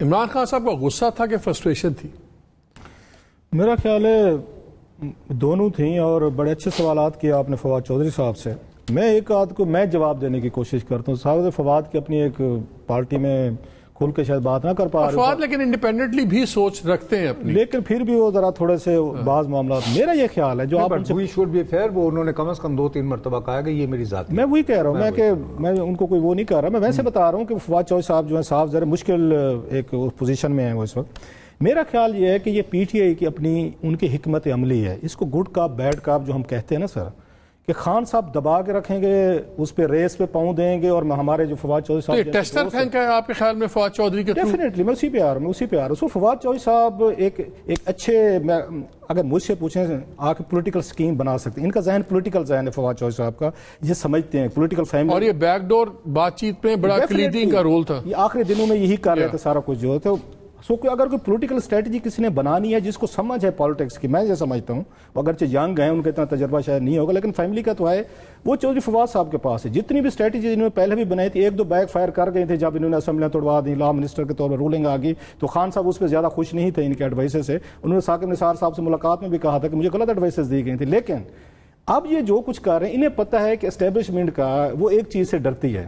عمران خان صاحب کا غصہ تھا کہ فرسٹریشن تھی؟ میرا خیال ہے دونوں تھیں، اور بڑے اچھے سوالات کیے آپ نے فواد چودھری صاحب سے۔ میں ایک آدھ کو میں جواب دینے کی کوشش کرتا ہوں۔ صاحب فواد کی اپنی ایک پارٹی میں کھل کے شاید بات نہ کر پا رہے فواد لیکن انڈیپینڈنٹلی بھی سوچ رکھتے ہیں اپنی، لیکن پھر بھی وہ ذرا تھوڑے سے بعض معاملات، میرا یہ خیال ہے جو آپ وی شوڈ بی فیئر، وہ انہوں نے کم از کم 2-3 مرتبہ کہا کہ یہ میری ذات ہے۔ میں وہی کہہ رہا ہوں میں ان کو کوئی وہ نہیں کر رہا، میں ویسے بتا رہا ہوں کہ فواد چودھری صاحب جو ہیں صاحب ذرا مشکل ایک پوزیشن میں ہیں وہ اس وقت۔ میرا خیال یہ ہے کہ یہ پی ٹی آئی کی اپنی ان کی حکمت عملی ہے، اس کو گڈ کاپ بیڈ کاپ جو ہم کہتے ہیں نا سر، کہ خان صاحب دبا کے رکھیں گے، اس پہ ریس پہ پاؤں دیں گے، اور ہمارے جو فواد چودھری صاحب ٹیسٹر پھینکا ہے آپ کے خیال میں فواد چودھری کے تھرو؟ ڈیفینیٹلی میں اسی پہ آ رہا ہوں۔ سو فواد چودھری صاحب ایک اچھے، اگر مجھ سے پوچھیں آ کے پولیٹیکل سکیم بنا سکتے ہیں، ان کا ذہن پولیٹیکل ذہن ہے فواد چودھری صاحب کا، یہ سمجھتے ہیں پولیٹیکل فیملی، اور یہ بیک ڈور بات چیت میں بڑا کلیدی کا رول تھا۔ یہ آخری دنوں میں یہی کر رہے تھے سارا کچھ جو ہے۔ سو اگر کوئی پولیٹیکل اسٹریٹجی کسی نے بنانی ہے جس کو سمجھ ہے پالیٹکس کی، میں یہ سمجھتا ہوں، اگرچہ ینگ ہیں ان کا اتنا تجربہ شاید نہیں ہوگا، لیکن فیملی کا تو ہے، وہ چودھری فواد صاحب کے پاس ہے۔ جتنی بھی اسٹریٹجی انہوں نے پہلے بھی بنائی تھی، 1-2 بیک فائر کر گئے تھے جب انہوں نے اسمبلیاں توڑوا دی، لا منسٹر کے طور پر رولنگ آ گئی، تو خان صاحب اس پہ زیادہ خوش نہیں تھے ان کے ایڈوائسز سے۔ انہوں نے ثاقب نثار صاحب سے ملاقات میں بھی کہا تھا کہ مجھے غلط ایڈوائسز دی گئی تھی، لیکن اب یہ جو کچھ کر رہے ہیں انہیں پتہ ہے کہ اسٹیبلشمنٹ کا وہ ایک چیز سے ڈرتی ہے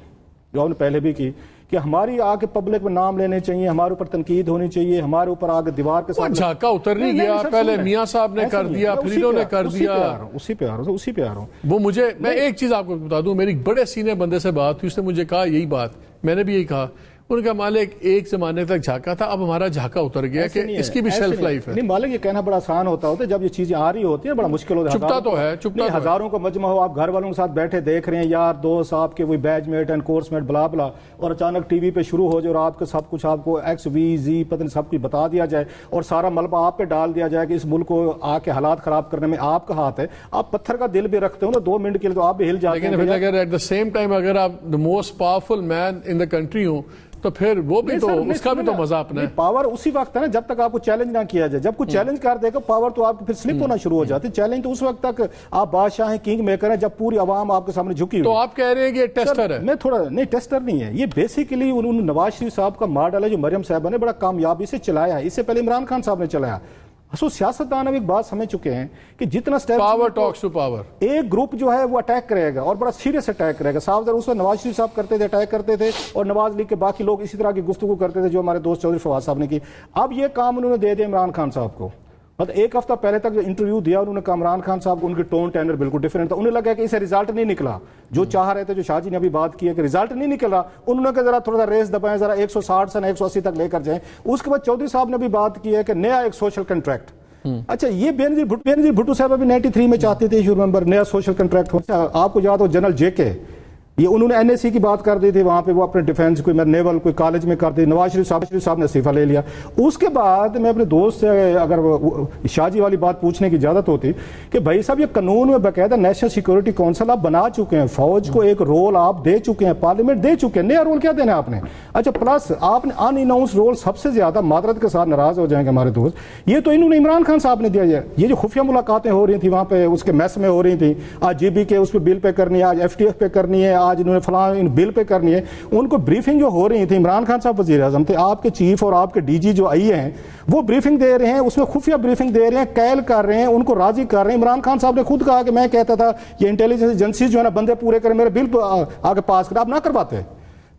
جو ہم نے پہلے بھی کی، کہ ہماری آگے پبلک میں نام لینے چاہیے، ہمارے اوپر تنقید ہونی چاہیے، ہمارے اوپر آگے دیوار کے ساتھ جھاکا اتر نہیں گیا، پہلے میاں صاحب نے کر دیا، پھر انہوں نے کر دیا، اسی پہ آ رہا ہوں۔ وہ مجھے، میں ایک چیز آپ کو بتا دوں، میری بڑے سینئر بندے سے بات ہوئی، اس نے مجھے کہا یہی بات، میں نے بھی یہی کہا، ان کا مالک ایک زمانے تک جھاکا تھا، اب ہمارا جھاکا اتر گیا کہ اس کی بھی شیلف لائف ہے۔ نہیں مالک یہ کہنا بڑا آسان ہوتا ہے، جب یہ چیزیں آ رہی ہوتی ہیں بڑا مشکل ہوتا ہے، چپتا تو ہے، چپتا تو ہزاروں کا مجمع ہو، آپ گھر والوں کے ساتھ بیٹھے دیکھ رہے ہیں، یار دوست آپ کے وہی بیچ میٹ اینڈ کورس میٹ بلا بلا، اور اچانک ٹی وی پہ شروع ہو جائے اور آپ کے سب کچھ آپ کو ایکس وی زی پتہ نہیں سب کچھ بتا دیا جائے، اور سارا ملبہ آپ پہ ڈال دیا جائے کہ اس ملک کو آ کے حالات خراب کرنے میں آپ کا ہاتھ ہے۔ آپ پتھر کا دل بھی رکھتے ہو نا 2 منٹ کے لیے تو آپ بھی ہل جاتے ہیں، لیکن اگر ایٹ دا سیم ٹائم اگر آپ the most powerful man in the country ہوں تو پھر وہ بھی تو اس کا بھی تو مزہ اپنا ہے۔ پاور اسی وقت ہے نا جب تک آپ کو چیلنج نہ کیا جائے، جب کوئی چیلنج کر دے گا پاور تو آپ کو پھر سلپ ہونا شروع ہو جاتی ہے۔ چیلنج تو اس وقت تک آپ بادشاہ ہیں، کنگ میکر ہیں، جب پوری عوام آپ کے سامنے جھکی ہوئی۔ تو آپ کہہ رہے ہیں کہ یہ ٹیسٹر ہے؟ میں تھوڑا نہیں، ٹیسٹر نہیں ہے یہ، بیسیکلی انہوں نے نواز شریف صاحب کا ماڈل ہے جو مریم صاحبہ نے بڑا کامیابی سے چلایا ہے، اس سے پہلے عمران خان صاحب نے چلایا۔ سیاستدان اب ایک بات سمجھ چکے ہیں کہ جتنا پاور ٹاکس ٹو پاور، ایک گروپ جو ہے وہ اٹیک کرے گا اور بڑا سیریس اٹیک کرے گا۔ صاحب اس وقت نواز شریف صاحب کرتے تھے، اٹیک کرتے تھے، اور نواز لیگ کے باقی لوگ اسی طرح کی گفتگو کرتے تھے جو ہمارے دوست چودھری فواد صاحب نے کی۔ اب یہ کام انہوں نے دے دیا عمران خان صاحب کو، مطلب ایک ہفتہ پہلے تک جو انٹرویو دیا انہوں نے کہا عمران خان صاحب کو ان کی ٹون ٹینر بالکل ڈیفرنٹ تھا، انہیں لگا کہ اسے رزلٹ نہیں نکلا جو چاہ رہے تھے، جو شاہ جی نے ابھی بات کی ہے کہ رزلٹ نہیں نکلا، انہوں نے کہا ذرا تھوڑا سا ریس دبائیں، ذرا 160 سے 180 تک لے کر جائیں۔ اس کے بعد چودھری صاحب نے بھی بات کی ہے کہ نیا ایک سوشل کنٹریکٹ، اچھا یہ بینظیر بھٹو صاحب ابھی 93 میں چاہتے تھے ایشو ممبر نیا سوشل کنٹریکٹ ہو۔ آپ کو یاد ہو جنرل جے کے، یہ انہوں نے این ایس سی کی بات کر دی تھی، وہاں پہ وہ اپنے ڈیفینس کوئی نیول کوئی کالج میں کر دی، نواز شریف صاحب نے استعفیٰ لے لیا۔ اس کے بعد میں اپنے دوست سے اگر شاہ جی والی بات پوچھنے کی اجازت ہوتی کہ بھائی صاحب یہ قانون میں باقاعدہ نیشنل سیکورٹی کونسل آپ بنا چکے ہیں، فوج کو ایک رول آپ دے چکے ہیں، پارلیمنٹ دے چکے ہیں، نیا رول کیا دینا آپ نے؟ اچھا پلس آپ نے ان اناؤنس رول، سب سے زیادہ معذرت کے ساتھ ناراض ہو جائیں گے ہمارے دوست، یہ تو انہوں نے عمران خان صاحب نے دیا ہے۔ یہ جو خفیہ ملاقاتیں ہو رہی تھیں وہاں پہ اس کے میس میں ہو رہی تھیں، آج جی بی کے اس پہ بل پہ کرنی ہے، آج ایف ٹی ایف پہ کرنی ہے، آج انہوں نے فلاں بل پہ کرنی ہے، ان کو بریفنگ جو ہو رہی تھی، عمران خان صاحب وزیر اعظم تھے، آپ کے چیف اور آپ کے ڈی جی جو آئی ہیں وہ بریفنگ دے رہے ہیں، اس میں خفیہ بریفنگ دے رہے ہیں، کیل کر رہے ہیں، ان کو راضی کر رہے ہیں۔ عمران خان صاحب نے خود کہا کہ میں کہتا تھا یہ انٹیلیجنس ایجنسیز جو ہے نا بندے پورے کریں، میرے بل آگے پاس کریں، آپ نہ کرواتے۔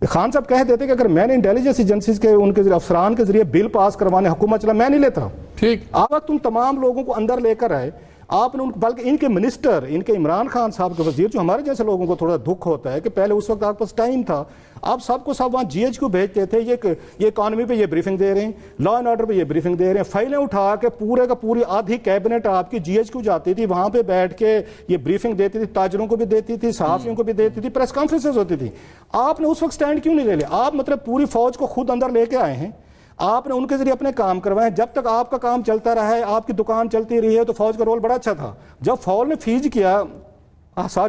خان صاحب کہہ دیتے کہ اگر میں نے انٹیلیجنس ایجنسیز کے ان کے افسران کے ذریعے بل پاس کروانے حکومت چلا، میں نہیں لیتا۔ ٹھیک، آپ تم تمام لوگوں کو اندر لے کر آئے، آپ نے بلکہ ان کے منسٹر، ان کے عمران خان صاحب کے وزیر، جو ہمارے جیسے لوگوں کو تھوڑا دکھ ہوتا ہے کہ پہلے اس وقت آپ کے پاس ٹائم تھا، آپ سب کو سب وہاں جی ایچ کو بھیجتے تھے، یہ اکانومی پہ یہ بریفنگ دے رہے ہیں، لا اینڈ آرڈر پہ یہ بریفنگ دے رہے ہیں، فائلیں اٹھا کے پورے کا پوری آدھی کیبنٹ آپ کی جی ایچ کو جاتی تھی، وہاں پہ بیٹھ کے یہ بریفنگ دیتی تھی، تاجروں کو بھی دیتی تھی، صحافیوں کو بھی دیتی تھی، پریس کانفرنسز ہوتی تھی۔ آپ نے اس وقت سٹینڈ کیوں نہیں لے لیا؟ آپ مطلب پوری فوج کو خود اندر لے کے آئے ہیں، آپ نے ان کے ذریعے اپنے کام کروائے، جب تک آپ کا کام چلتا رہا ہے، آپ کی دکان چلتی رہی ہے، تو فوج کا رول بڑا اچھا تھا۔ جب فوج نے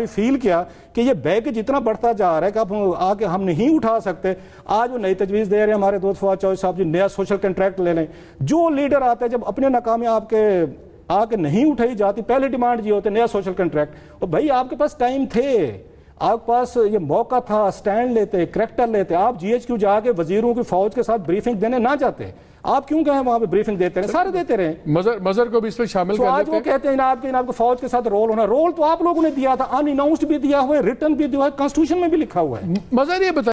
فیل کیا کہ یہ بیگ جتنا بڑھتا جا رہا ہے کہ اب آگے ہم نہیں اٹھا سکتے، آج وہ نئی تجویز دے رہے ہیں ہمارے دوست فواد چودھری صاحب جی، نیا سوشل کنٹریکٹ لے لیں۔ جو لیڈر آتا ہے جب اپنے ناکامی آپ کے آ کے نہیں اٹھائی جاتی، پہلے ڈیمانڈ یہ ہوتے نیا سوشل کنٹریکٹ۔ اور بھائی آپ کے پاس ٹائم تھے، آپ کے پاس یہ موقع تھا، سٹینڈ لیتے، کریکٹر لیتے، آپ جی ایچ کیو جا کے وزیروں کی فوج کے ساتھ بریفنگ دینے نہ جاتے، آپ کیوں گئے وہاں پہ بریفنگ دیتے رہے؟ سارے دیتے رہے۔ مظہر کو بھی اس میں شامل کر آج وہ کہتے ہیں آپ کو فوج کے ساتھ رول ہونا، رول تو آپ لوگوں نے دیا تھا، ان اناؤنسڈ بھی دیا ہوا ہے، ریٹن بھی دیا ہوا ہے، کانسٹیٹیوشن میں بھی لکھا ہوا ہے۔ مظہر یہ